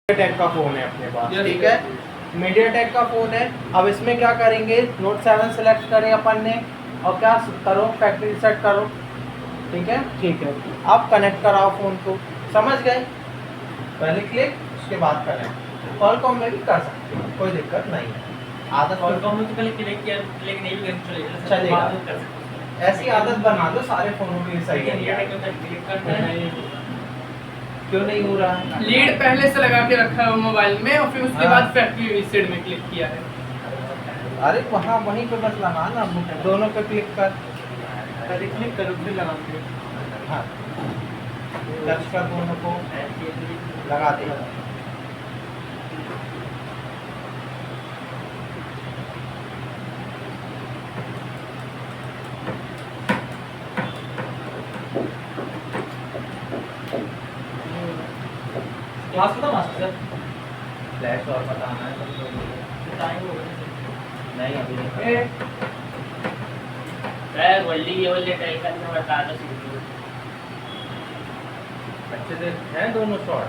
Take का phone है अपने पास, ठीक है, मीडियाटेक का फ़ोन है। अब इसमें क्या करेंगे, नोट 7 सेलेक्ट करें अपन ने और क्या करो, फैक्ट्री सेट करो, ठीक है। अब कनेक्ट कराओ फ़ोन को, समझ गए, पहले क्लिक उसके बाद कनेक्ट। कॉलकॉम में भी कर सकते हो, कोई दिक्कत नहीं है। आदत कॉलकॉम में तो पहले क्लिक किया, क्लिक नहीं भी चलेगा, ऐसी आदत बना दो, सारे फ़ोनों के लिए सही है। क्लिक करना है, क्यों नहीं हो रहा है? लीड पहले से लगा के रखा है मोबाइल में और फिर उसके हाँ। बाद फैक्ट्री रिसेट में क्लिक किया है। अरे वहाँ वहीं पे बस लगा ना, दोनों पे क्लिक कर, पहले क्लिक करो फिर लगाओगे। हाँ टच कर, दोनों को लगा दे। क्लास खत्म मास्टर फ्लैश और बताना है तुमको? टाइम हो नहीं अभी नहीं। गया वल्ली ये वाले टाइप का मैं बता दो सीधी अच्छे से हैं दोनों शॉट।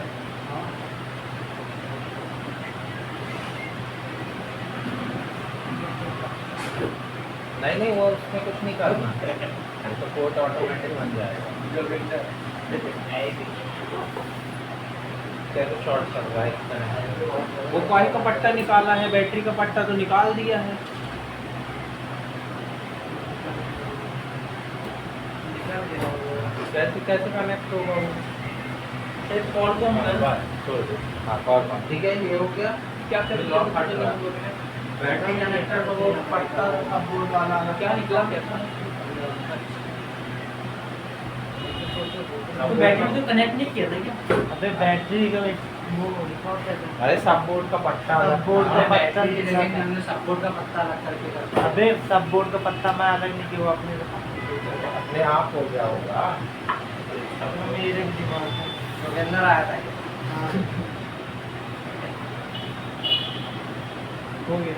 नहीं नहीं वो उसमें कुछ नहीं करना, तो कोड ऑटोमेटिक बन जाएगा। कैसे शॉर्ट कर रहा है, वो कॉइल का पट्टा निकाला है, बैटरी का पट्टा तो निकाल दिया है। कैसे कैसे कनेक्ट होगा वो? कॉलकॉम छोड़ दो। हाँ कॉलकॉम ठीक है, ये हो गया। क्या कर लॉक हट रहा है। बैटरी कनेक्टर तो वो पट्टा अब बोर्ड वाला क्या निकला क्या था? अब बैटरी तो कनेक्ट नहीं किया था क्या? अबे बैटरी का वो रिकॉर्ड कैसे? अरे सब बोर्ड का पट्टा सब बोर्ड का पट्टा बैटरी की जगह हमने सपोर्ट का पत्ता अलग करके करता है। अबे सब बोर्ड का पत्ता मैं अलग नहीं किया, वो अपने अपने आप हो गया होगा। मेरे दिमाग में तो अंदर आया था ये। हो गया।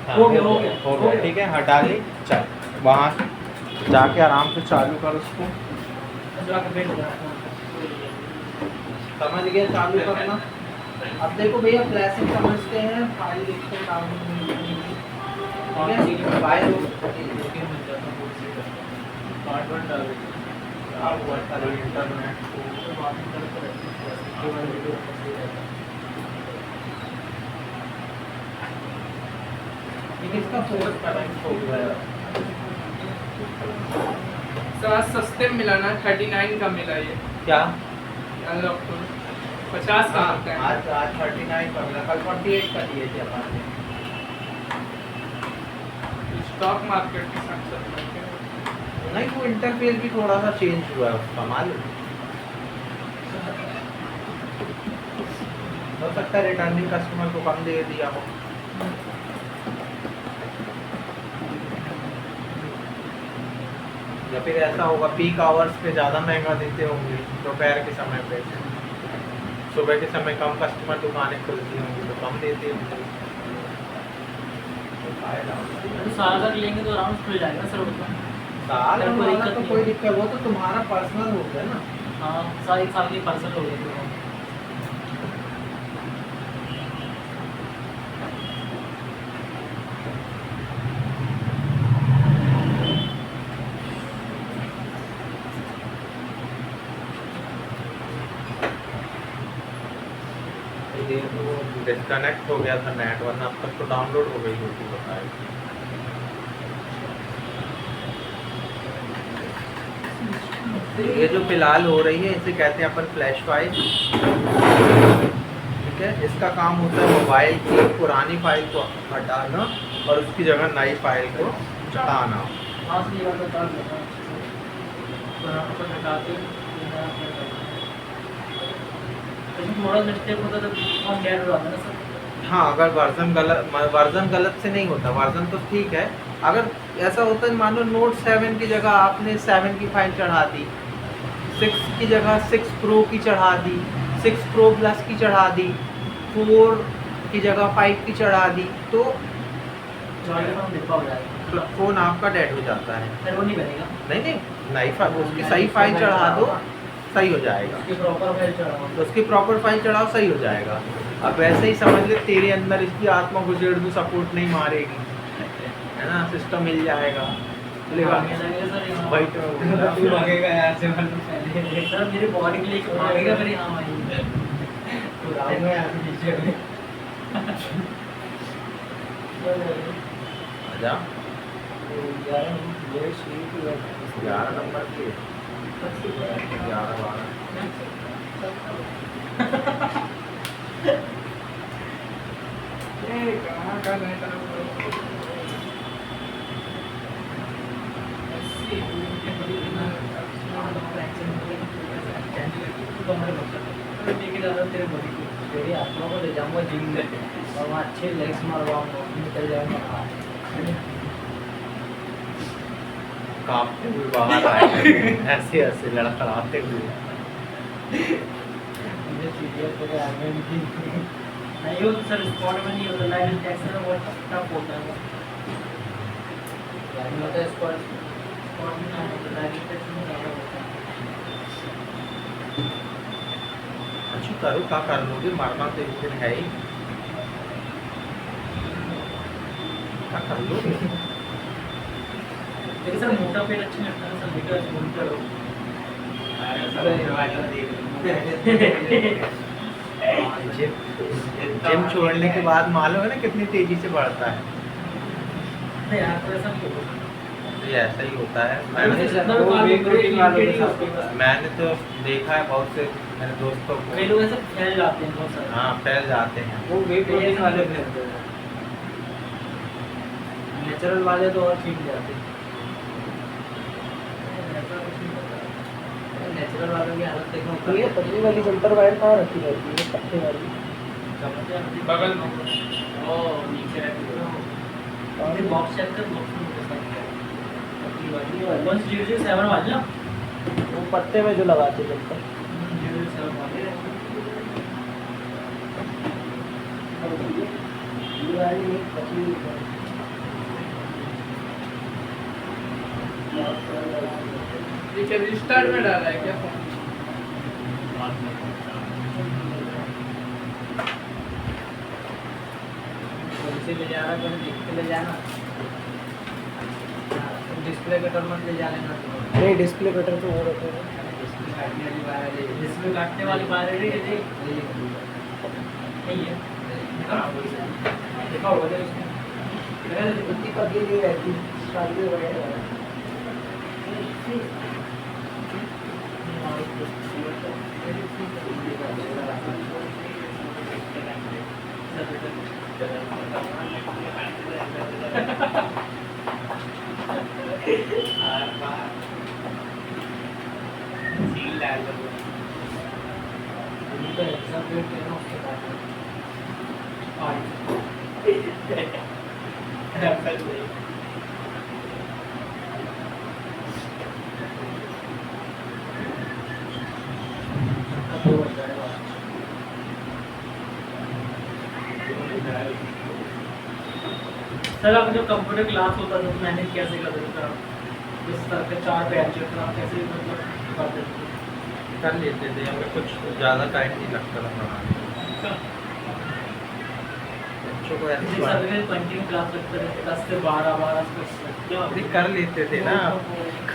हाँ, हो गया, हो गया ठीक है, हटा ली। चल वहाँ जाके आराम से चालू कर उसको, जाके बैठ जाना। समझ गए चालू करना। अब देखो भैया फ्लैशिंग समझते हैं, फाइल देखते हैं फाइल इसका फोकस कनेक्ट हो गया। साथ सस्ते में मिला ना, 39 का मिला ये क्या अनलॉक टूल 50 का आता है। आज 39 का मिला, कल 48 का दिए थे अपन ने। स्टॉक मार्केट के साथ चल रहा है। नहीं वो इंटरफेस भी थोड़ा सा चेंज हुआ है उसका, मालूम हो सकता है रिटर्निंग कस्टमर को कम दे दिया हो। या फिर ऐसा होगा पीक आवर्स पे ज़्यादा महंगा देते होंगे, दोपहर के समय पे, सुबह के समय कम कस्टमर दुकानें खुलती होंगी तो कम देते होंगे। तो साल तक लेंगे तो आराम से खुल जाएगा सर उसका। साल कोई वाला दिक्कत तो नहीं। कोई दिक्कत, वो तो तुम्हारा पर्सनल हो गया ना। हाँ साल एक साल की पर्सन हो गई तो ये तो डिस्कनेक्ट हो गया था नेट, वरना अब तक तो डाउनलोड हो गई होती बताए। ये जो फिलहाल हो रही है इसे कहते हैं अपन फ्लैश फाइल, ठीक है। इसका काम होता है मोबाइल की पुरानी फाइल को हटाना और उसकी जगह नई फाइल को चढ़ाना। हाँ सही बात बता देता पर हटाते मॉडल मिस्टेक होता तो हम डेट हो जाता ना सर। हाँ अगर वर्जन गलत से नहीं होता, वर्जन तो ठीक है। अगर ऐसा होता है मान लो नोट 7 की जगह आपने 7 की फाइल चढ़ा दी, 6 की जगह 6 प्रो की चढ़ा दी, 6 प्रो प्लस की चढ़ा दी, 4 की जगह 5 की चढ़ा दी, तो डिब्बा हो जाएगा, फ़ोन आपका डेड हो जाता है। फिर वो नहीं बनेगा। नहीं नहीं नई फाइल उसकी सही फाइल चढ़ा दो, सही हो जाएगा। उसकी प्रॉपर फाइल चढ़ाओ। तो उसकी प्रॉपर फाइल चढ़ाओ, सही हो जाएगा। अब वैसे ही समझ ले तेरे अंदर इसकी आत्मा गुजेड़ भी सपोर्ट नहीं मारेगी, है ना, सिस्टम मिल जाएगा। भागने लगेगा सर यहाँ। वही तो मैं बोल रहा तू हूँ। भागेगा यहाँ से मतलब पहले। सर मेरी बॉडी के लिए भागेगा फिर यहाँ वहीं। तू भागेगा यहाँ से नीचे में। आजा 11 नंबर की 11 12 ये कहाँ का रहता है? तेरे बॉडी को तेरी आत्मा को ले जाऊंगा जिम में और वहाँ अच्छे लेग्स मारवाऊंगा, निकल जाएगा। कांपते हुए बाहर आए ऐसे ऐसे लड़खड़ाते हुए। मुझे सीरियस तेरे आगे नहीं हो सर, स्पॉट में नहीं होता, लाइव इंजेक्शन में बहुत टफ होता है। लाइव होता है स्पॉट में ना होता, लाइव इंजेक्शन में ज़्यादा होता है। अच्छा करो क्या कर लोगे, मरना तो एक दिन है ही, क्या कर लोगे। लेकिन सर मोटा पेट अच्छा लगता है सर, लेकर घूमते रहो। जिम छोड़ने के बाद मालूम है ना कितनी तेजी से बढ़ता है। नहीं यार तो ऐसा क्यों? तो ये ऐसा ही होता है। वो वेट प्रोटीन वालों के साथ होता है। मैंने तो देखा है बहुत से मेरे दोस्तों कई को। लोग ऐसे फैल जाते हैं बहुत सारे। हाँ फैल जाते हैं। वो वेट प्रोटीन वाले भी होते हैं। नेचुरल वाले तो और ठीक जाते हैं। नेचुरल वालों की हालत देखो। तो ये पतली वाली जंपर वायर कहाँ रखी रहती है, पत्ते वाली? बगल में। ओ नीचे रहती है। और ये बॉक्स चेक कर, बॉक्स में कैसा है? पतली वाली 107 वाली ना? वो पत्ते में जो लगाते हैं जंपर। 107 वाली है। ये वाली एक पतली ये क्या रिस्टार्ट में डाला है क्या फोन? से ले जाना तो देख के ले जाना। डिस्प्ले कटर मत ले जा लेना। नहीं, डिस्प्ले कटर तो वो रखे हैं। डिस्प्ले काटने वाली वायर है, डिस्प्ले काटने वाली वायर है ये नहीं है। देखा होगा इसमें इतनी पतली नहीं रहती, शादी वगैरह। उनका एग्जाम डेट है ना, उसके बाद सर आप जो कंप्यूटर क्लास होता था तो मैनेज कैसे करते थे आप? जिस तरह के 4 बैच थे आप कैसे मतलब करते थे? कर लेते थे, हमें कुछ ज़्यादा टाइम नहीं लगता था पढ़ाने में। बच्चों को ऐसे जिस तरह के कंटिन्यू क्लास लगते थे 10 से 12 क्या अरे कर लेते थे ना,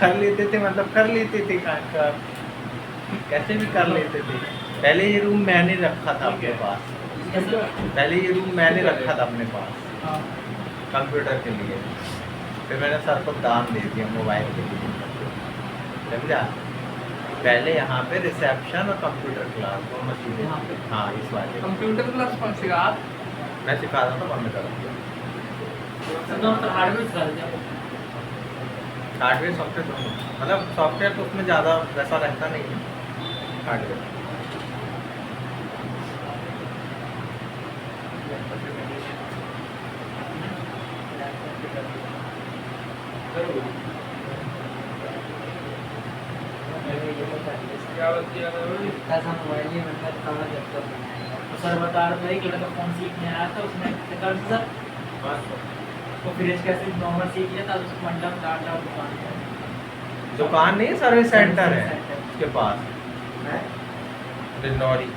कर लेते थे मतलब कर लेते थे कैसे भी कर लेते थे। पहले ये रूम मैंने रखा था अपने पास, पहले ये रूम मैंने रखा था अपने पास हाँ कंप्यूटर के लिए, फिर मैंने सर को दान दे दिया मोबाइल के लिए, समझा। पहले यहाँ पे रिसेप्शन और कंप्यूटर क्लास दोनों चीज़ें। यहाँ पे? हाँ इस वाले कंप्यूटर क्लास कौन सी आप? मैं सिखा रहा था कंप्यूटर, सर तो मतलब हार्डवेयर सिखा देते आपको? हार्डवेयर सॉफ्टवेयर दोनों, मतलब सॉफ्टवेयर तो उसमें ज़्यादा वैसा रहता नहीं है, हार्डवेयर। क्या बतिया रहे हो? ऐसा मोबाइल ही मतलब कहाँ करता था। तो सर बता रहे थे कि लड़का फोन सीखने आया था, उसने कर सर तो फिर कैसे नॉर्मल सीख लिया था, उसको मंडप डाटा दुकान है। दुकान नहीं सर्विस सेंटर है उसके पास, है डिंडौरी।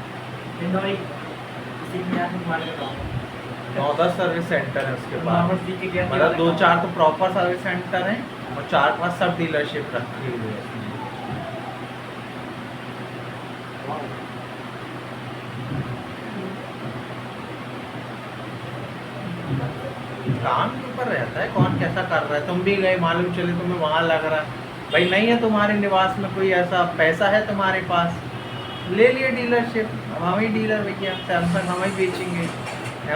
इंदौरी सीखने आते तुम्हारे बताओ 9-10 सर्विस सेंटर है उसके नॉर्मल बाद, सीख के गया मतलब 2-4 तो प्रॉपर सर्विस सेंटर हैं और 4-5 सब डीलरशिप रखी हुई है उसमें। काम के ऊपर रहता है कौन कैसा कर रहा है। तुम भी गए, मालूम चले तुम्हें वहाँ लग रहा है, भाई नहीं है तुम्हारे निवास में कोई ऐसा पैसा है तुम्हारे पास, ले लिए डीलरशिप। अब हम ही डीलर भैया, सैमसंग हम ही बेचेंगे,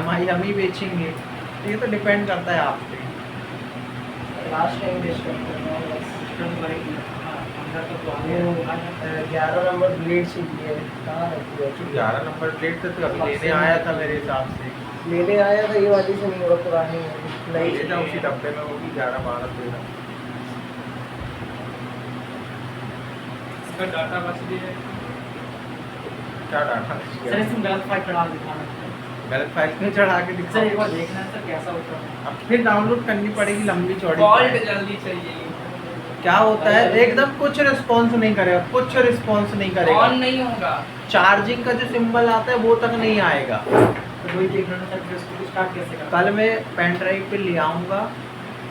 MI हम ही बेचेंगे, ये तो डिपेंड करता है आप पे। लास्ट टाइम डिस्कस करना है बस। सिस्टम करेगी हां अंदर तो वो 11 नंबर ब्लेड सीखी है, कहाँ रखी है? 11 नंबर प्लेट तो अभी लेने आया था मेरे हिसाब से, लेने आया था, ये वाली से नहीं होगा, पुरानी है, नई ले जाओ उसी सीखी है। डब्बे में, वो भी 11-12 इसका डाटा बच गया है। क्या डाटा सर इसमें गलत फाइल चढ़ा दिखाना गलत फाइल में चढ़ा के दिखा। सर एक बार देखना है सर कैसा होता है अब फिर डाउनलोड करनी पड़ेगी लंबी चौड़ी फॉल्ट फाइल। जल्दी चाहिए, क्या होता है एकदम कुछ रिस्पॉन्स नहीं करेगा, कुछ रिस्पॉन्स नहीं करेगा, ऑन नहीं होगा। चार्जिंग का जो सिंबल आता है वो तक नहीं आएगा। तो वही देखना है सर फिर उसको स्टार्ट कैसे करना कल मैं पेन ड्राइव पे ले आऊँगा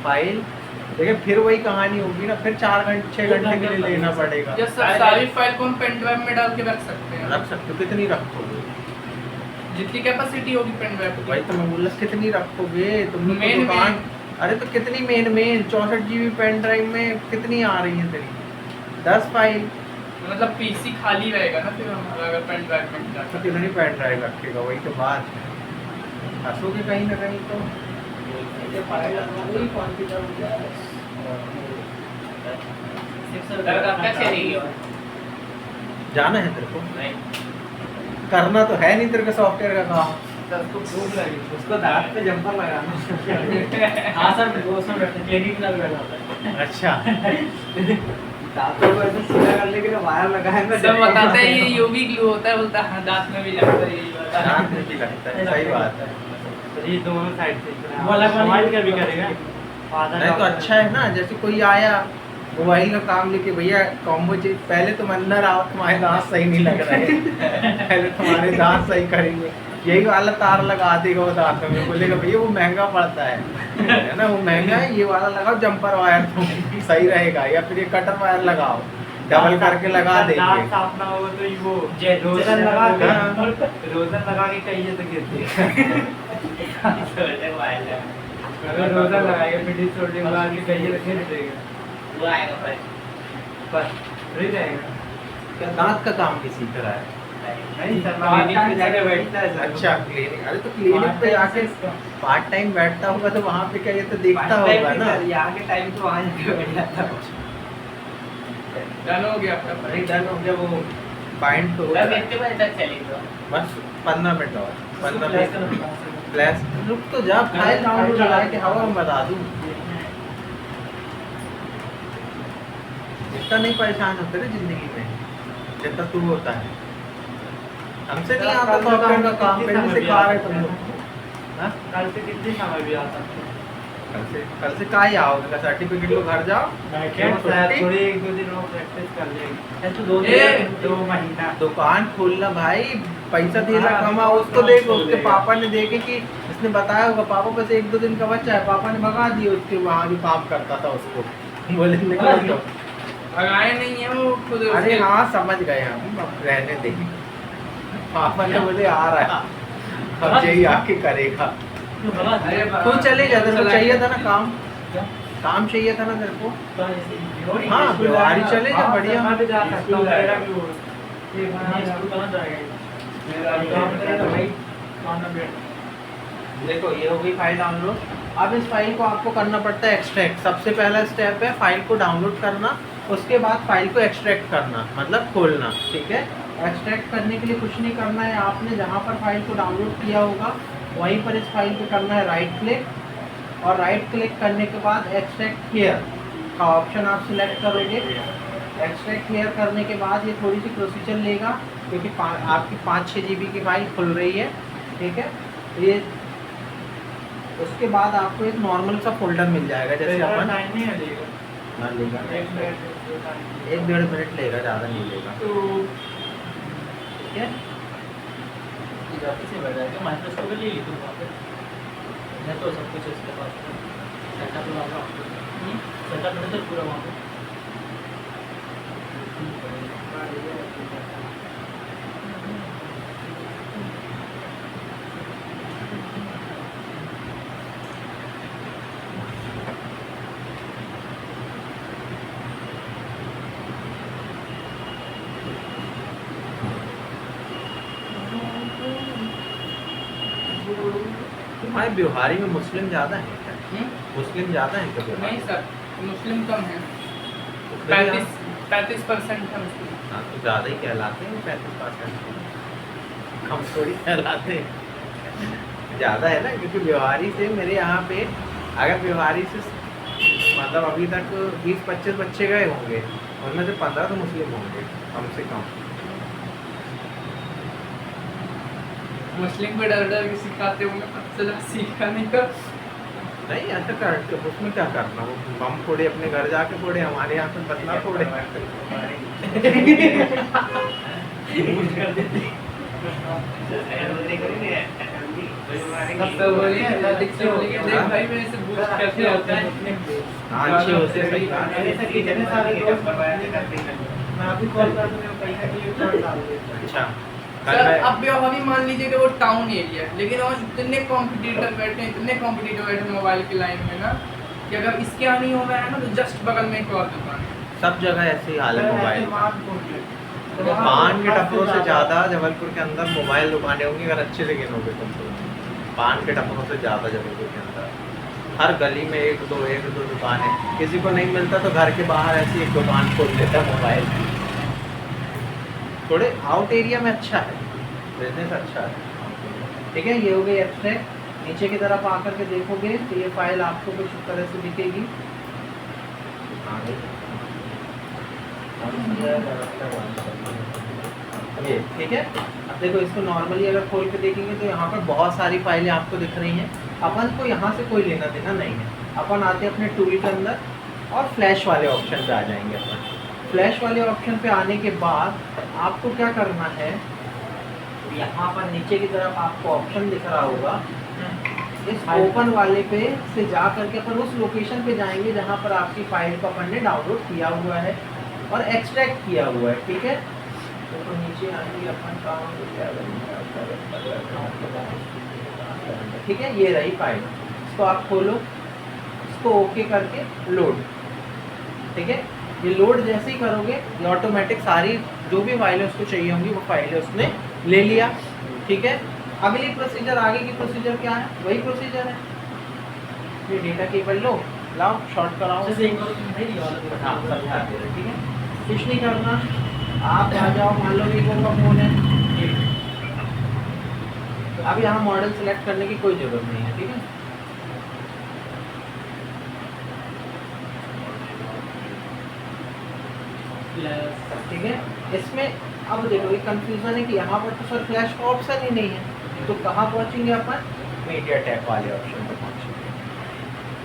फाइल, देखिए फिर वही कहानी होगी ना, फिर 4-6 घंटे के लिए लेना पड़ेगा। ये सब सारी फाइल को हम पेन ड्राइव में डाल के रख सकते हैं, रख सकते हो, कितनी रखोगे? जितनी कैपेसिटी होगी पेन ड्राइव की। भाई तो मैं बोला कितनी रखोगे तुम लोग तो मेन- दुकान। अरे तो कितनी मेन 64 GB पेन ड्राइव में कितनी आ रही है तेरी? 10 फाइल। मतलब पीसी खाली रहेगा ना फिर हम अगर पेन ड्राइव में तो डालते कितनी पेन ड्राइव रखेगा, वही तो बात है। हंसोगे कहीं ना कहीं तो। ये फाइल लगवानी कॉन्फ़िगर हो गया है। सर दर्द आपका चलेगी जाना है तेरे को, नहीं करना तो है नहीं तेरे को सॉफ्टवेयर का काम। उसको भूख लगी उसको दांत पे जंपर लगाना हाँ सर वो उसमें बैठे क्लिनिक में बैठा होता है अच्छा दांतों को ऐसे सीधा करने के लिए वायर लगाएंगे। सब बताते हैं ये यूवी ग्लू होता है, बोलता है हाँ दांत में भी लगता है, यही बात है। ध्यान में भी लगता है, सही बात है। तो ये दोनों साइड से वो अलग वाली का भी करेगा नहीं तो अच्छा है ना, जैसे कोई आया मोबाइल का काम लेके, भैया कॉम्बो चीज, पहले तुम अंदर आओ, तुम्हारे दांत सही नहीं लग रहे पहले तुम्हारे दांत सही करेंगे, यही वाला तार लगा देगा वो दांतों में, बोलेगा भैया वो महंगा पड़ता है ना, वो महंगा है, ये वाला लगाओ जंपर वायर तुम सही रहेगा, या फिर ये कटर वायर लगाओ, डबल करके लगा देंगे। साफ ना हो तो वो रोजन लगा हाँ। के रोजन लगा के कहीं तो गिरती है अगर रोजन लगाएगा फिर डिसऑर्डर लगा के कहीं तो गिर जाएगा वो आएगा भाई। बस रह जाएगा क्या दांत का काम भी सीख रहा है? नहीं सर क्लिनिक पे जाके बैठता है सर अच्छा क्लिनिक, अरे तो क्लिनिक पे जाके पार्ट टाइम बैठता होगा तो वहाँ पे क्या ये तो देखता होगा ना। यहाँ के टाइम तो वहाँ जाके बैठ जाता है डन हो गया आपका अरे डन हो गया, वो पॉइंट तो हो तब गया। कितने बजे तक चलेगा? बस 15 मिनट और 15 मिनट प्लस रुक तो जा, फाइल डाउनलोड लगा के हवा में बता दूँ, इतना नहीं परेशान होते ना जिंदगी में जितना तू होता है। हमसे नहीं आता सॉफ्टवेयर का काम, पहले सिखा रहे तुम लोग। हाँ? कल से कितनी समय भी आता है कल से का ही आओगे, सर्टिफिकेट लो घर जाओ, थोड़ी एक दो दिन और प्रैक्टिस कर लेंगे तो दो महीना दुकान खोलना भाई, पैसा देना कमाओ, उसको देखो, उसके पापा ने देखे कि इसने बताया होगा, पापा बस 1-2 दिन का बच्चा है, पापा ने भगा दिया उसके, वहाँ भी काम करता था उसको, बोले निकलो तो। भगाए नहीं है वो खुद अरे उसके- हाँ समझ गए हम, अब रहने दे, पापा ने बोले आ रहा है, अब यही आके करेगा। अरे तू चले जा, तेरे को चाहिए था ना काम, काम चाहिए था ना तेरे को। हाँ, व्यवहारी चले जा, बढ़िया। मैं भी जा सकता हूँ मेरा भी वो एक महीना स्कूल कहाँ जाएगा देखो ये हो गई फाइल डाउनलोड। अब इस फाइल को आपको करना पड़ता है एक्सट्रैक्ट। सबसे पहला स्टेप है फाइल को डाउनलोड करना, उसके बाद फाइल को एक्सट्रैक्ट करना, मतलब खोलना, ठीक है। एक्सट्रैक्ट करने के लिए कुछ नहीं करना है, आपने जहाँ पर फाइल को डाउनलोड किया होगा वहीं पर इस फाइल पे करना है राइट क्लिक, और राइट क्लिक करने के बाद एक्सट्रैक्ट हियर का ऑप्शन आप सिलेक्ट करोगे। एक्सट्रैक्ट हियर करने के बाद ये थोड़ी सी प्रोसीजर लेगा, क्योंकि आपकी 5-6 GB की फाइल खुल रही है, ठीक है। ये उसके बाद आपको एक नॉर्मल सा फोल्डर मिल जाएगा, जैसे अपन टाइम नहीं लगेगा हाँ लेगा 1-1.5 मिनट लेगा, ज़्यादा नहीं लेगा। ठीक है। जाती से बढ़ जाएगा, माइक्रोस्कोप ले ली तुम वहाँ पे, मैं तो सब कुछ इसके पास सेटअप लगा सेटअप है सर पूरा वहाँ पे। तुम्हारे बिहारी में मुस्लिम ज़्यादा है क्या? मुस्लिम ज़्यादा है क्या बिहारी? नहीं सर, मुस्लिम कम है, तो फिर यहाँ- 35% है मुस्लिम। हाँ तो ज़्यादा ही कहलाते हैं 35%, कम थोड़ी कहलाते हैं, ज़्यादा है ना, क्योंकि बिहारी से मेरे यहाँ पे अगर बिहारी से मतलब अभी तक 20-25 बच्चे गए होंगे, उनमें से 15 तो मुस्लिम होंगे कम से कम। मुस्लिम को डर डर के सिखाते होंगे, पता चला सीखा नहीं का। नहीं ऐसा कर तो उसमें क्या करना, वो बम फोड़े अपने घर जाके फोड़े, हमारे यहाँ पे बदला फोड़े। तब तो बोलिए अधिक से बोलिए, देख भाई मैं इसे बूस्ट कैसे होता है। हाँ, अच्छे होते सही बात है। मैं अभी कॉल कर दूँ, पैसा के लिए कॉल डाल देता हूँ। अच्छा सर कल मैं अब बेवहावी मान लीजिए कि वो टाउन एरिया है, लेकिन वहाँ इतने कॉम्पिटिटर बैठे हैं, इतने कॉम्पिटिटर बैठे हैं मोबाइल की लाइन में ना, कि अगर इसके यहाँ नहीं होगा है ना, तो जस्ट बगल में एक और दुकान है। सब जगह ऐसे ही हाल है मोबाइल का। तो पान के टप्पों से ज़्यादा जबलपुर के अंदर मोबाइल दुकानें होंगी, अगर अच्छे से गिनोगे तुम तो। पान के टप्पों से ज़्यादा जबलपुर के अंदर हर गली में एक दो दुकान है, किसी को नहीं मिलता तो घर के बाहर ऐसी एक दुकान खोल देता है मोबाइल की। थोड़े आउट एरिया में अच्छा है, बिजनेस अच्छा है। ठीक है, ये हो गई एब्स्ट्रैक्ट। नीचे की तरफ आकर के देखोगे तो ये फाइल आपको कुछ इस तरह से दिखेगी। ये ठीक है। अब देखो इसको नॉर्मली अगर खोल के देखेंगे तो यहाँ पर बहुत सारी फाइलें आपको दिख रही हैं। अपन को यहाँ से कोई लेना देना नहीं है, अपन आते हैं अपने टूल के अंदर और फ्लैश वाले ऑप्शन पे आ जाएंगे। अपन फ्लैश वाले ऑप्शन पे आने के बाद आपको क्या करना है, यहाँ पर नीचे की तरफ आपको ऑप्शन दिख रहा होगा, इस ओपन वाले पे से जा करके अपन उस लोकेशन पे जाएंगे जहाँ पर आपकी फाइल को अपन ने डाउनलोड किया हुआ है और एक्सट्रैक्ट किया हुआ है। ठीक है, तो नीचे आएंगे अपन ठीक है, ये रही फाइल। इसको आप खोलो, इसको ओके करके लोड। ठीक है, ये लोड जैसे ही करोगे ये ऑटोमेटिक सारी जो भी फाइलें उसको चाहिए होंगी वो फाइलें उसने ले लिया। ठीक है, अगली प्रोसीजर, आगे की प्रोसीजर क्या है, वही प्रोसीजर है। ये डेटा केबल लो, लाओ शॉर्ट कराओ। हाँ समझा दे रहे, ठीक है, कुछ नहीं करना। आप आ जाओ, मान लो वीवो का फ़ोन है, अब यहाँ मॉडल सेलेक्ट करने की कोई ज़रूरत नहीं है। ठीक है, ठीक है, इसमें अब देखो ये कंफ्यूजन है कि यहाँ पर तो सर फ्लैश का ऑप्शन ही नहीं है, तो कहाँ पहुँचेंगे अपन, मीडिया टेक वाले ऑप्शन पे पहुँचेंगे।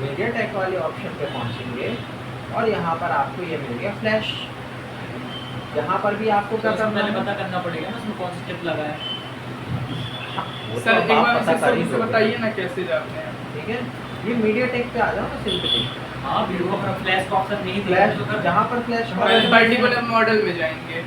मीडिया टेक वाले ऑप्शन पे पहुँचेंगे और यहाँ पर आपको ये मिल गया फ्लैश। यहाँ पर भी आपको क्या करना है, पता करना पड़ेगा ना उसमें कौन सा स्टेप लगा है। वो सर तो एक आप बार पता कर ही से लोगे। बताइए ना कैसे जाते हैं। ठीक है, ये मीडिया टेक पे आ जाओ ना सिंपली। हाँ वीडियो का फ्लैश का ऑप्शन नहीं फ्लैश, दिया जहाँ पर फ्लैश पर्टिकुलर मॉडल में जाएंगे।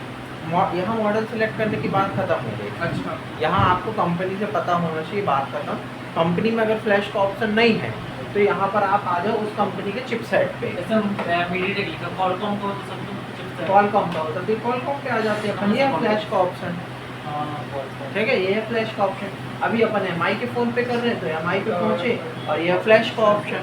यहाँ मॉडल सेलेक्ट करने की बात खत्म हो गई। अच्छा, यहाँ आपको कंपनी से पता होना चाहिए, बात खत्म। कंपनी में अगर फ्लैश का ऑप्शन नहीं है तो यहाँ पर आप आ जाओ उस कंपनी के चिपसेट पे। मीडियाटेक लिखा, कॉलकॉम को तो सब कुछ कॉलकॉम का होता है, कॉलकॉम पे आ जाते हैं अपन। ये है फ्लैश का ऑप्शन, ठीक है, ये है फ्लैश का ऑप्शन। अभी अपन एमआई के फ़ोन पे कर रहे हैं तो एमआई पे पहुँचे और ये है फ्लैश का ऑप्शन।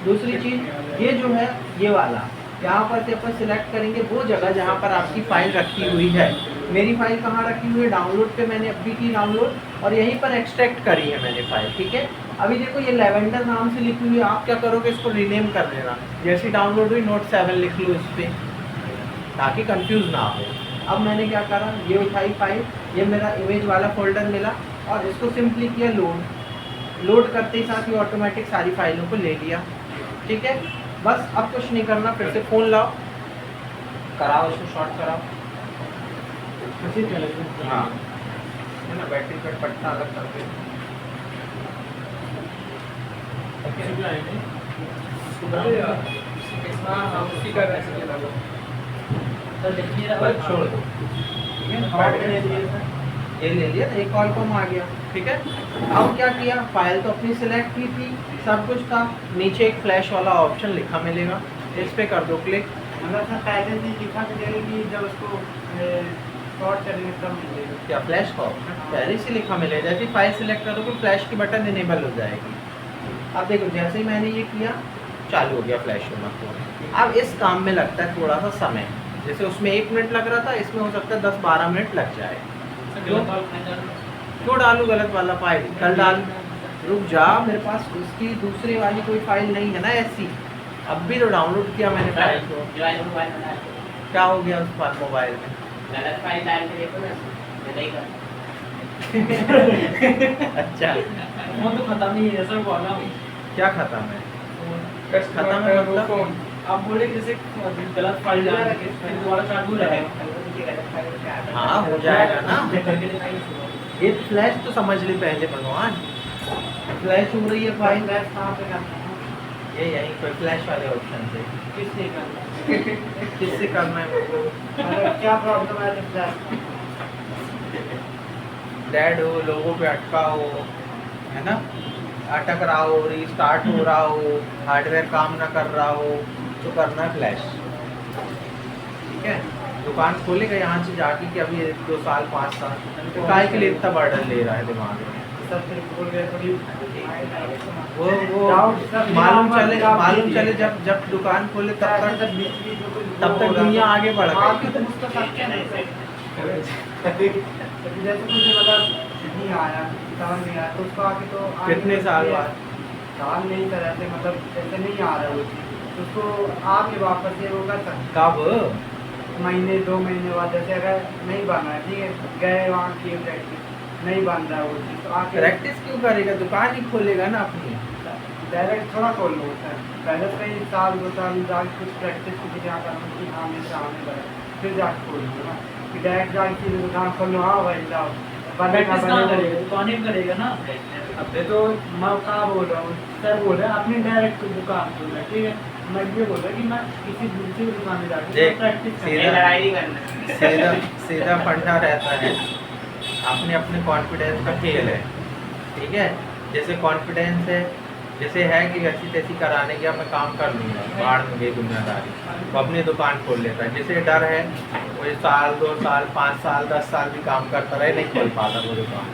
दूसरी चीज़ ये जो है ये वाला, यहाँ पर से अपन सिलेक्ट करेंगे वो जगह जहाँ पर आपकी फ़ाइल रखी हुई है। मेरी फ़ाइल कहाँ रखी हुई है, डाउनलोड पे मैंने अभी की डाउनलोड और यहीं पर एक्सट्रैक्ट करी है मैंने फ़ाइल। ठीक है, अभी देखो ये लेवेंडर नाम से लिखी हुई है, आप क्या करोगे, इसको रीनेम कर देना। जैसी डाउनलोड हुई Note 7 लिख लो इस पर, ताकि कंफ्यूज ना हो। अब मैंने क्या करा, ये उठाई फाइल, ये मेरा इमेज वाला फोल्डर मिला और इसको सिंपली किया लोड। लोड करते ही साथ ही ऑटोमेटिक सारी फाइलों को ले लिया। ठीक है, बस अब कुछ नहीं करना, फिर से फ़ोन लाओ, कराओ इसको शॉर्ट कराओ। हाँ, है ना, बैटरी पे पट्टा अलग कर दे। हाँ उसी का वैसे ये लगा। तो देखिए ना बस छोड़ दो, ठीक है। बैटरी ये ले लिया, एक कॉल कम आ गया, ठीक है। अब क्या किया, फाइल तो अपनी सिलेक्ट की थी, सब कुछ था, नीचे एक फ्लैश वाला ऑप्शन लिखा मिलेगा, इस पे कर दो क्लिक। मतलब सर पहले से लिखा मिलेगा कि जब उसको शॉर्ट करेंगे तब मिलेगा। क्या फ्लैश का ऑप्शन पहले से लिखा मिलेगा, जैसे फाइल सिलेक्ट करोगे फ्लैश की बटन इनेबल हो जाएगी। अब देखो जैसे ही मैंने ये किया चालू हो गया फ्लैश होना फोन। अब इस काम में लगता है थोड़ा सा समय, जैसे उसमें 1 मिनट लग रहा था, इसमें हो सकता है 10-12 मिनट लग जाए। क्यों डालू गलत वाला फाइल, कल डाल, रुक जा, मेरे पास उसकी दूसरी वाली कोई फाइल नहीं है ना ऐसी, अब भी तो डाउनलोड किया मैंने फाइल को, क्या हो गया उस पर मोबाइल में? गलत फाइल डाल के देखो ना, मैं नहीं कर अच्छा फोन तो खत्म नहीं है सर, बोला क्या खत्म है? खत्म है मतलब? फोन। आप बोले कि जैसे गलत फाइल डाल के फिर दोबारा चालू रहेगा। हाँ हो जाएगा ना, करके दिखाइए। ये फ्लैश तो समझ ली पहले भगवान, फ्लैश हो रही है फाइल, फ्लैश कहाँ पे करना है? ये यहीं पर फ्लैश वाले ऑप्शन से। किससे करना है? किससे करना है मेरे को? मतलब क्या प्रॉब्लम है जब फ्लैश डेड हो, लोगों पे अटका हो, है ना, अटक रहा हो, रीस्टार्ट हो रहा हो, हार्डवेयर काम ना कर रहा हो, तो करना है फ्लैश, ठीक है। दुकान खोलेगा यहाँ से जाके कि अभी 2 साल 5 साल, तो काय के लिए इतना बर्डन ले रहा है दिमाग में? सब फिर बोल गए थोड़ी वो मालूम चले जब दुकान खोले तब तक दुनिया आगे बढ़ गई। तो मुझको सकते नहीं जैसे कुछ मतलब नहीं आया, समझ नहीं आया तो उसको आके तो कितने साल बाद? साल नहीं सर, ऐसे मतलब ऐसे नहीं आ रहा है वो चीज़, तो उसको आके वापस से वो कर सकते कब? महीने 2 महीने बाद, जैसे अगर नहीं बन रहा है, ठीक है, गए वहाँ की प्रैक्टिस नहीं बन रहा है वो चीज़, तो आके प्रैक्टिस क्यों करेगा, दुकान ही खोलेगा ना अपनी। डायरेक्ट थोड़ा खोल लो सर, पहले से ही 1-2 साल जाके कुछ प्रैक्टिस की क्या करना कि हाँ मेरे सामने बने, फिर जाके खोल लो ना, कि डायरेक्ट जाके दुकान खोल लो, हाँ भाई जाओ प्रैक्टिस कहाँ बनेगा। करेगा, दुकान ही करेगा ना। अब ये तो मैं कहाँ बोल रहा हूँ सर, बोल रहे हैं अपनी डायरेक्ट दुकान खोल रहा है, ठीक है, मैं ये बोल रहा कि मैं किसी दूसरी दुकान में जाके देख, प्रैक्टिस सीधा लड़ाई नहीं करना। सीधा फंडा रहता है, अपने कॉन्फिडेंस का खेल है, ठीक है। जैसे कॉन्फिडेंस है, जैसे है कि वैसी तैसी कराने गया मैं काम कर लूँगा, बाहर में गई दुनियादारी, वो अपनी दुकान खोल लेता है। जैसे डर है वो 1 साल 2 साल 5 साल 10 साल भी काम करता रहे, नहीं खोल पाता वो दुकान।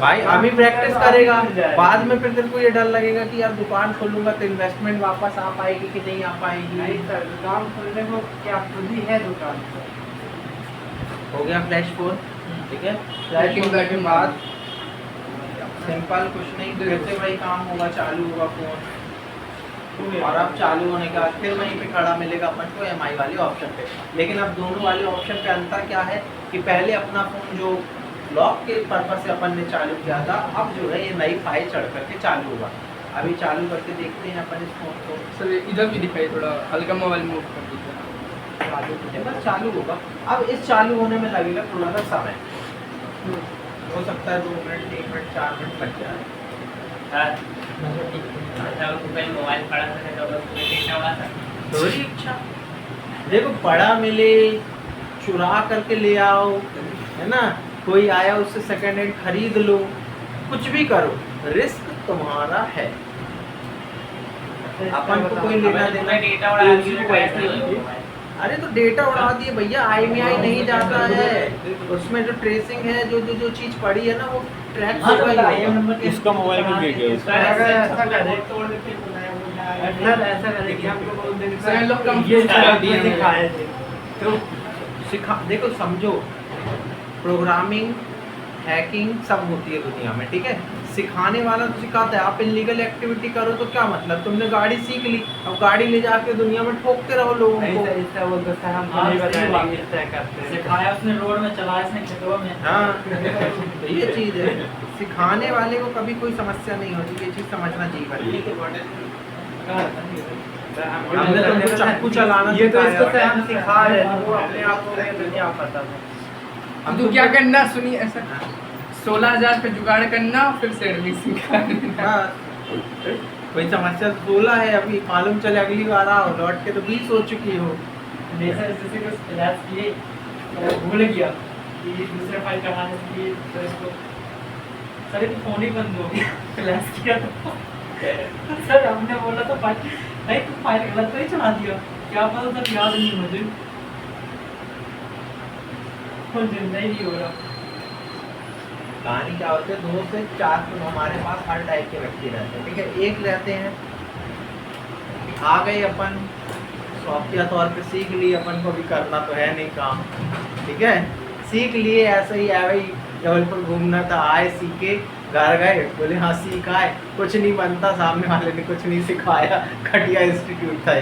भाई अभी प्रैक्टिस करेगा, बाद में फिर तेरे को ये डर लगेगा कि यार दुकान खोलूंगा तो इन्वेस्टमेंट वापस आ पाएगी कि नहीं आ पाएगी। नहीं सर, दुकान खोलने को क्या खुद ही है दुकान, हो गया फ्लैश फोन, ठीक है। फ्लैश Packing फोन के करके बाद सिंपल कुछ नहीं, फिर से वही काम होगा, चालू होगा फोन, और अब चालू होने के बाद फिर वहीं पे खड़ा मिलेगा अपन को MI वाले ऑप्शन पे। लेकिन अब दोनों वाले ऑप्शन पे अंतर क्या है कि पहले अपना फ़ोन जो लॉक के पर्पज से अपन ने चालू किया था, अब जो है ये नई फाइल चढ़ करके चालू होगा। अभी चालू करके देखते हैं अपन इस फ़ोन को, सर इधर भी दिखाई, थोड़ा हल्का मोबाइल मूव कर दीजिए। चालू होने बस चालू होगा। अब इस चालू होने में लगेगा थोड़ा सा समय, हो सकता है 2 मिनट 3 मिनट 4 मिनट लग जाए। मोबाइल पड़ा था थोड़ी इच्छा देखो, बड़ा मिले चुरा करके ले आओ, है ना, कोई आया उससे सेकंड हैंड खरीद लो, कुछ भी करो, रिस्क तुम्हारा है। अपन को कोई लेना देना डेटा उड़ा अरे तो डेटा उड़ा दिए भैया, IMEI नहीं जाता है उसमें, जो ट्रेसिंग है, जो चीज पड़ी है ना वो ट्रैक होगा ही होगा। उसका मोबाइल में वीडियो अगर ऐसा करे सर, ऐसा करे कि हमको बोल देंगे सर, लोग कम ये कर दिए हैं। दिखाए थे, तो देखो समझो, प्रोग्रामिंग हैकिंग सब होती है दुनिया में, ठीक है। सिखाने वाला तो सिखाता है, आप इलीगल एक्टिविटी करो तो क्या मतलब, तुमने गाड़ी सीख ली, अब गाड़ी ले जाके दुनिया में ठोकते रहो लोगों को। ऐसा बोलते सर, हम हाँ, नहीं सही बताएंगे बात इस तरह करते हैं। सिखाया उसने रोड में, चलाया इसने खेतों में। हाँ तो ये चीज़ है, सिखाने वाले को कभी कोई समस्या नहीं होती, ये चीज़ समझना चाहिए भाई। हमने तुमको चाकू चलाना ये तो सिखाया। इसको सर हम सिखा रहे थे, वो अपने आप को क्या पता था। अब तो क्या करना, सुनिए ऐसा 16,000 का जुगाड़ करना फिर सर्विसिंग करना। बस कोई समस्या 16 है अभी, मालूम चले अगली बार आओ लौट के तो 20 हो चुकी हो। जैसे जैसे कुछ इलाज किए और भूल गया कि दूसरे फाइल करवाने के लिए, तो इसको सर ये तो फोन ही बंद हो गया क्लास किया तो सर हमने बोला तो फाइल नहीं, तुम फाइल गलत तो ही चला दिया, क्या पता सर याद नहीं मुझे, फोन जिंदा ही नहीं हो रहा। कहानी क्या होती है, 2 से 4 तो हमारे पास हर टाइप के व्यक्ति रहते हैं, ठीक है। एक रहते हैं आ गए अपन शौकिया तौर पे सीख लिए, अपन को भी करना तो है नहीं काम, ठीक है, सीख लिए ऐसे ही है भाई, जबलपुर घूमना था आए सीखे घर गए, बोले हाँ सीखा है, कुछ नहीं बनता, सामने वाले ने कुछ नहीं सिखाया, घटिया इंस्टीट्यूट था।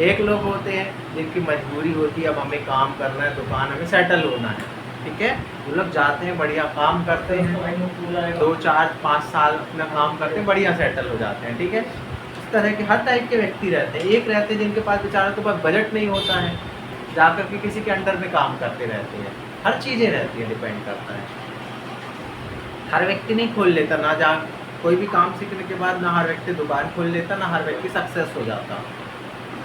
एक लोग होते हैं जिनकी मजबूरी होती है, अब हमें काम करना है, दुकान हमें सेटल होना है, ठीक है, वो लोग जाते हैं बढ़िया काम करते हैं, 2 4 5 साल अपना काम करते हैं, बढ़िया सेटल हो जाते हैं, ठीक है। इस तरह के हर टाइप के व्यक्ति रहते हैं। एक रहते हैं जिनके पास बेचारों के पास बजट नहीं होता है, जाकर के किसी के अंडर में काम करते रहते हैं, हर चीज़ें रहती है, डिपेंड करता है। हर व्यक्ति नहीं खोल लेता, ना जा कोई भी काम सीखने के बाद ना हर व्यक्ति दुकान खोल लेता, ना हर व्यक्ति सक्सेस हो जाता।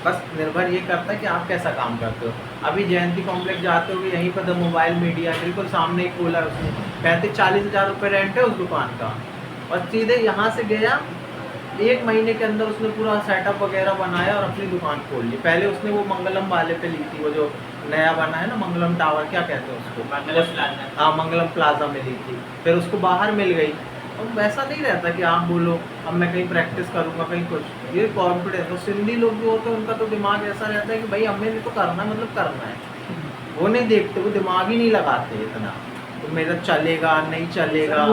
बस निर्भर ये करता है कि आप कैसा काम करते हो। अभी जयंती कॉम्प्लेक्स जाते हो, यहीं पर द मोबाइल मीडिया बिल्कुल सामने ही खोला है उसने, 35-40 हज़ार रुपये रेंट है उस दुकान का, और सीधे यहाँ से गया 1 महीने के अंदर उसने पूरा सेटअप वगैरह बनाया और अपनी दुकान खोल ली। पहले उसने वो मंगलम वाले पे ली थी, वो जो नया बना है ना मंगलम टावर, क्या कहते हैं उसको, मंगलम प्लाजा। हाँ मंगलम प्लाजा में ली थी, फिर उसको बाहर मिल गई। और वैसा नहीं रहता कि आप बोलो अब मैं कहीं प्रैक्टिस करूँगा कहीं कुछ, ये कॉन्फिडेंस। तो सिंधी लोग जो होते हैं उनका तो दिमाग ऐसा रहता है कि भाई हमें तो करना है, मतलब करना है, वो नहीं देखते, वो दिमाग ही नहीं लगाते इतना, तो मेरा चलेगा नहीं चलेगा।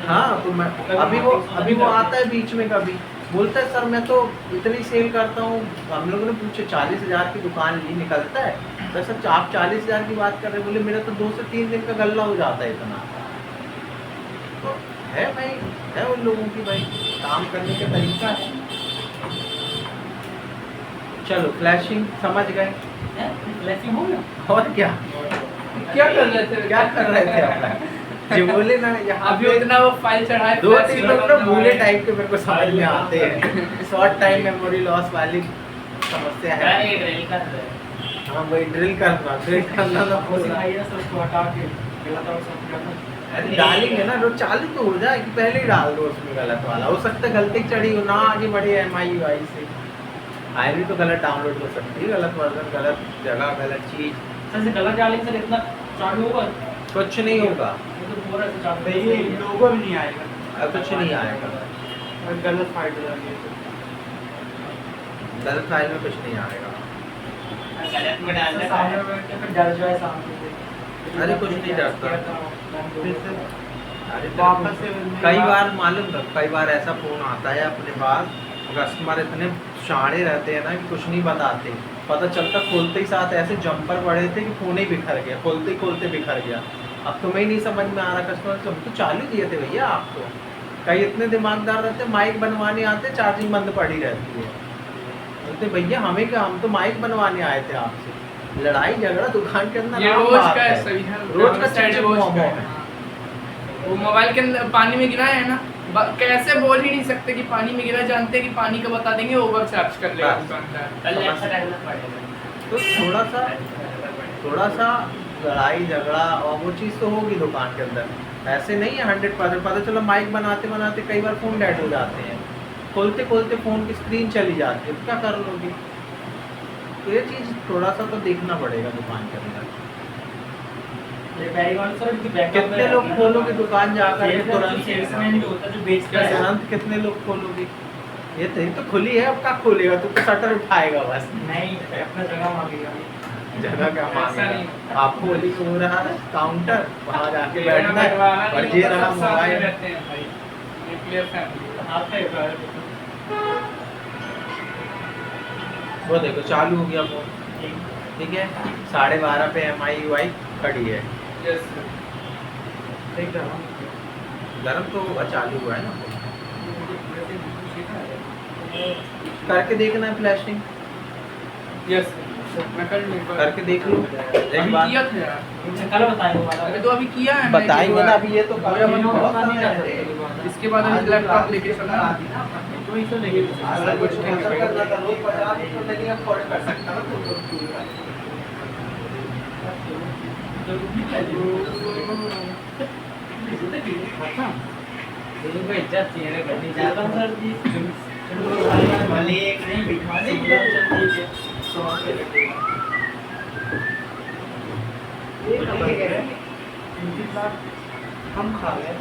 हाँ तो मैं अभी वो आता है बीच में, कभी बोलता है सर मैं तो इतनी सेल करता हूँ, हम लोगों ने पूछे 40 हज़ार की दुकान ली, निकलता है तो सर आप 40 हज़ार की बात कर रहे, बोले मेरा तो 2 से 3 दिन का गल्ला हो जाता है इतना। तो है भाई, है उन लोगों की भाई काम करने का तरीका है। चलो फ्लैशिंग समझ गए, फ्लैशिंग हो गया, और क्या क्या कर रहे थे, क्या कर रहे थे अपना जो बोले ना यहाँ अभी उतना वो फाइल चढ़ाए, 2-3 लोग ना भूले टाइप के मेरे को समझ में आते हैं, शॉर्ट टाइम मेमोरी लॉस वाली समस्या है। हाँ भाई ड्रिल करना ना अरे डालेंगे ना, रोज चालू तो हो जाए कि पहले ही डाल दो उसमें गलत वाला, हो सकता है गलती चढ़ी हो ना, आगे बढ़े MIUI से आईवी तो गलत डाउनलोड हो सकती है, गलत वर्जन, गलत जगह, गलत चीज़। सर गलत डालेंगे सर इतना चालू होगा, कुछ नहीं होगा, ये लोगो भी नहीं आएगा, कुछ नहीं आएगा, और गलत फाइल हो जाएगी, गलत फाइल में कुछ नहीं आएगा। गलत में डालना सामने बैठ के फिर डर जाए सामने से। अरे कुछ नहीं डरता। अरे वापस से कई बार मालूम था, कई बार ऐसा फ़ोन आता है अपने पास, कस्टमर इतने शाणे रहते हैं ना कि कुछ नहीं बताते, पता चलता खोलते ही साथ ऐसे जंपर पड़े थे कि फ़ोन ही बिखर गया, खोलते ही खोलते बिखर गया। अब तुम्हें ही नहीं समझ में आ रहा, कस्टमर तुम तो चालू दिए थे भैया आपको। कई इतने दिमागदार रहते, माइक बनवाने आते, चार्जिंग बंद पड़ी रहती है, बोलते भैया हमें क्या, हम तो माइक बनवाने आए थे आपसे। लड़ाई झगड़ा दुकान के अंदर ये आम रोज बात का है, सही है, रोज का साइड चीज़ रोज मोमो का है। वो मोबाइल के अंदर पानी में गिरा है ना, कैसे बोल ही नहीं सकते कि पानी में गिरा, जानते हैं कि पानी का बता देंगे, ओवर चार्ज कर लेगा दुकानदार। तो थोड़ा सा लड़ाई झगड़ा और वो चीज़ तो होगी दुकान के अंदर, ऐसे नहीं है 100%। पता चलो माइक बनाते बनाते कई बार फ़ोन डेड हो जाते हैं, खोलते खोलते फ़ोन की स्क्रीन चली जाती है, तो क्या कर लोगे। तो ये चीज़ थोड़ा सा तो देखना पड़ेगा दुकान के अंदर। कितने लोग खोलोगे दुकान जाकर के तुरंत, कितने लोग खोलोगे, ये तो खुली है, अब क्या खोलेगा, तू तो शटर उठाएगा बस, नहीं अपना जगह मांगेगा, जगह क्या ऐसा मांगेगा। नहीं। आपको बोली हो रहा है काउंटर, वहाँ जाके बैठना है, और ये रहा मोबाइल। रहते हैं भाई, न्यूक्लियर फैमिली। आपका वो देखो चालू हो गया फोन, ठीक है, 12:30 पे MIUI खड़ी है, यस गर्म तो होगा, चालू हुआ है ना, करके देखना है फ्लैशिंग। यस मैं कर लूँ करके देख लो एक अभी बार। किया था यार अच्छा, कल बताएंगे वाला अभी तो अभी किया है मैंने बताएंगे एक ना, बार। अभी ये तो वो अपन वीडियो बहुत बता नहीं समय कर है। सकते। इसके बाद हम लैपटॉप लेके चलना तो इसे लेके अगर कुछ कैंसिल करना था रोज 50 तो लेकिन अफोर्ड कर सकता ना इज्जत चेहरे करनी चाहता हूँ सर जी। भले एक नहीं बिठा दे हम खा गए।